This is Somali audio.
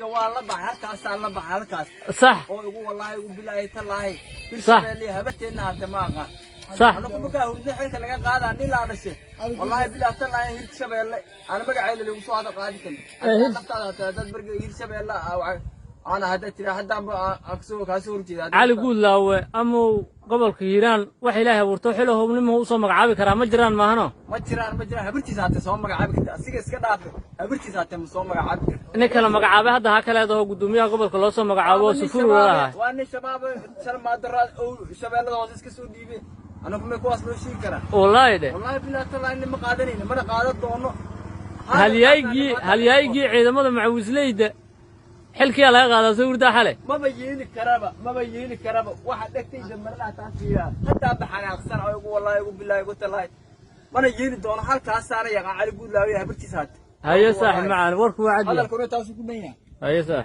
والله بحالكاس الله بحالكاس صح والله يقول بالله تالله صح هبتنا دماغا صح انا كنت هورد حيلك laga qaada nin la dhashay wallahi bilaa tallaahay hir shabeelle ana magacayda lagu soo hada qaadi kan naftaada dad barga hir shabeelle ana hada tira hadda aksoo ka soo horjeeda cali guulaawe ama gobolka hiiraan wax ilaahay abuurto xilo hubnimo uu soo magacaabi karaa ma jiraan maahano ma jiraan habartiisa hata soo magacaabi karta asiga iska dhaafay habartiisa hata soo magacaabi karta in kala magacaabe hadda ha kale oo gudoomiyaha gobolka loo soo magacaabo sufur walaha waa nin shabaab sharmaadara oo shabeellada hoos iska soo dhiibay أنا كم يكواس لو شيء كره والله ده والله بالله طلع إني ما قادرين ما قادر دونه هل يجي عندما معوز ليده حلك يا لا قادر سوور ده حله ما بيجيني كربة واحد دكتي جمرنا تاسيا حتى بحنا أخسر والله يقول بالله يقول الله ما يجيني دونه حالك أخسر يا علي يقول لا يا برتي سات هيا صح معنا ورك وعدي هذا الكرة تاسو كمية هيا صح